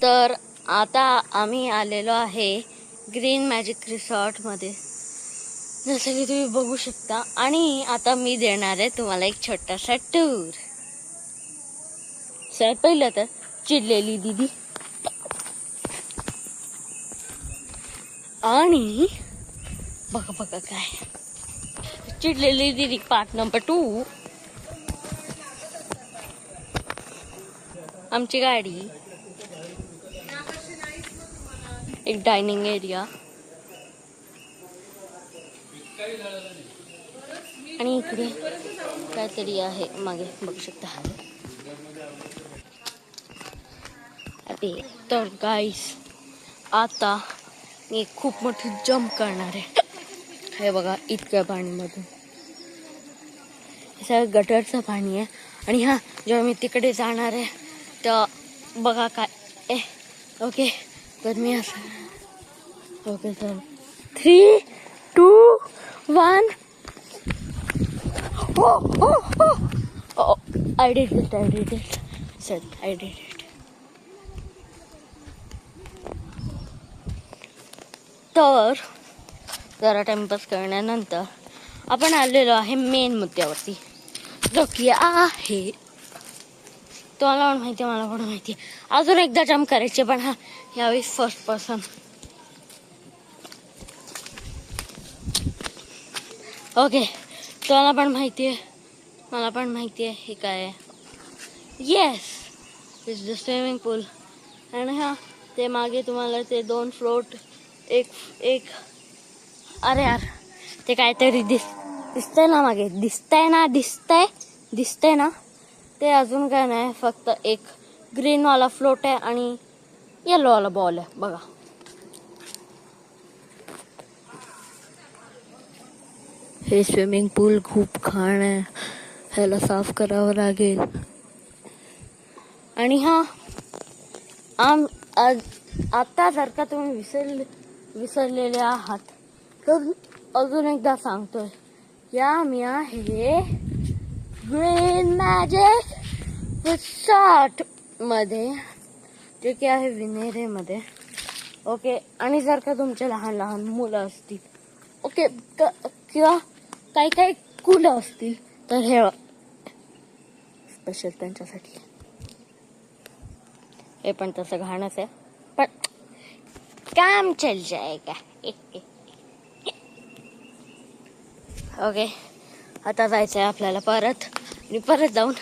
तर आता आम्ही आलेलो आहे ग्रीन मॅजिक रिसॉर्टमध्ये, जसं की तुम्ही बघू शकता. आणि आता मी देणार आहे तुम्हाला एक छोटासा टूर. सर पहिलं तर चिडलेली दीदी, आणि बघा बघा काय चिडलेली दीदी पार्ट नंबर 2. आमची गाडी, एक डायनिंग एरिया, आणि इकडे काहीतरी आहे मागे बघू शकता. तर गाईस, आता मी खूप मोठी जंप करणार आहे. हे बघा इतक्या पाणीमधून, हे सगळं गटरचं पाणी आहे. आणि हा, जेव्हा मी तिकडे जाणार आहे तर बघा काय ओके. तर मी असं ओके, तर 3, 2, 1. I did it. Sir, I did it. तर जरा टाइमपास करण्यानंतर आपण आलेलो आहे मेन मुद्द्यावरती, जो की आहे, तुम्हाला पण माहिती आहे, मला पण माहिती आहे. अजून एकदा जम्प करायचे, पण हा यावेळी फर्स्ट पर्सन. ओके, तुम्हाला पण माहिती आहे, मला पण माहिती आहे हे काय आहे. येस, इट्स द स्विमिंग पूल. आणि हा, ते मागे तुम्हाला ते 2 फ्लोट, एक अरे यार, ते काहीतरी दिसतंय ना मागे, दिसतंय ना, ते अजून काय नाही, फक्त एक ग्रीनवाला फ्लोट आहे आणि येलोवाला बॉल आहे बघा. हे स्विमिंग पूल खूप घाण आहे, ह्याला साफ करावं लागेल. आणि हा, आता जर का तुम्ही विसरलेले आहात तर अजून एकदा सांगतोय, या मी आहे ग्रीन मॅजिक रिसॉर्ट मध्ये, जे की आहे विनेरेमध्ये. ओके, आणि जर का तुमचे लहान लहान मुलं असतील, ओके, किंवा काही कुलं असतील, तर हे स्पेशल त्यांच्यासाठी. हे पण तसं घाणच आहे, पण काम चल जाएगा. ओके, आता जायचं आहे आपल्याला परत, आणि परत जाऊन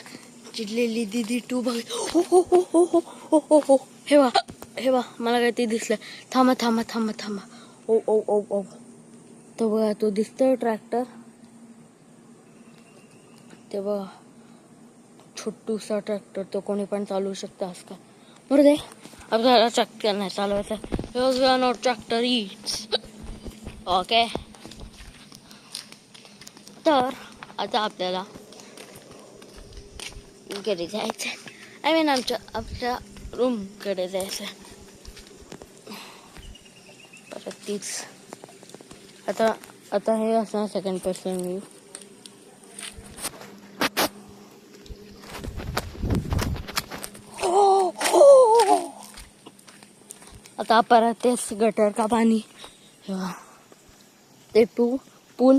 चिडलेली दीदी 2 बघ. हो, हे वा मला काय ते दिसलं. थांबा. ओ तो बघा, तो दिसतोय ट्रॅक्टर, ते बघा, छोटूसा ट्रॅक्टर, तो कोणी पण चालवू शकतं असं का. बरं दे, आपल्याला ट्रॅक्टर नाही चालवायचं. No tractor it's okay. तर आता आपल्याला घरी जायचं, I mean आपल्या रूमकडे जायचं. परत तीच आता हे असणार सेकंड पर्सन व्ह्यू. आता परत तेच गटर का पाणी, ते पूल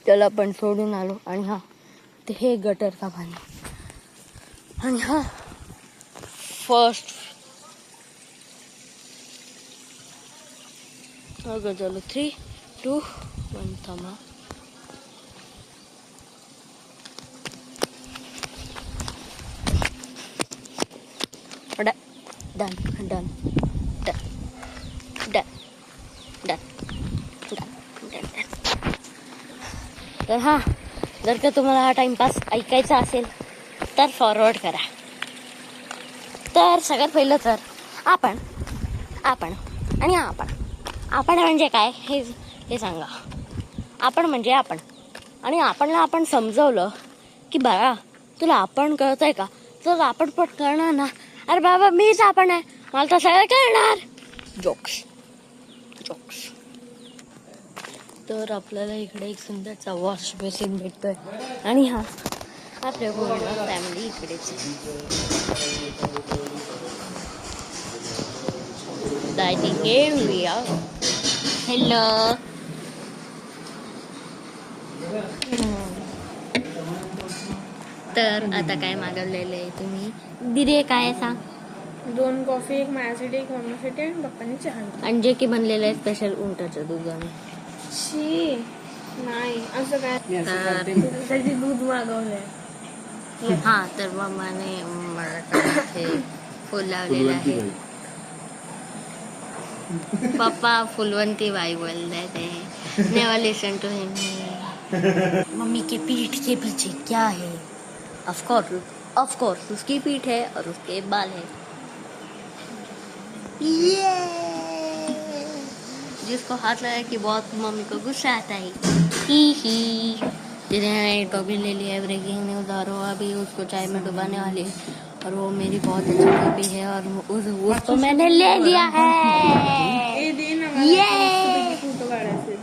त्याला पण सोडून आलो. आणि हा, ते हे गटर का पाणी. आणि हा फर्स्ट चलो 3, 2, 1 थांबा. डन. तर हा, जर का तुम्हाला हा टाइमपास ऐकायचा असेल तर फॉरवर्ड करा. तर सगळ्यात पहिलं तर आपण म्हणजे काय हे सांगा. आपण म्हणजे आपण, आणि आपण समजवलं की बाळा तुला आपण कळतंय का, तर आपण पण करणार ना. अरे बाबा मीच आपण आहे, मला तर सगळं कळणार. जोक्स. तर आपल्याला इकडे एक सुंदरचा वॉश बेसिन भेटतोय. आणि हा, आपल्या पूर्ण फॅमिली इकडेच. exciting area. Hello. तर आता काय मागवलेलं आहे तुम्ही? दिदी काय सांग? 2 कॉफी, एक माझ्यासाठी, एक मम्मीसाठी आणि पप्पांनी चहा. आणि जे की बनलेलं आहे स्पेशल उंटाच्या दुधाने. शी नाही असं काय. तुझ्यासाठी दूध मागवलंय. हा तर मम्माने मला हे फुल लावलेलं आहे. पप्पा फुलवंती बाई बोल रहे थे. Never listen to him. Mummy के पीठ के पीछे क्या है? ऑफ कोर्स उसकी पीठ है और उसके बाल है. जिसको हाथ लगा कि बहुत मम्मी को गुस्सा आता है. ही जिन्हें टॉपी ले लिया ब्रेकिंग न्यूज और वो अभी उसको चाय में डुबाने वाली है और वो मेरी बहुत अच्छी टॉपी है और उसको मैंने ले लिया है. ए दे ना मला फोटो काढायचे.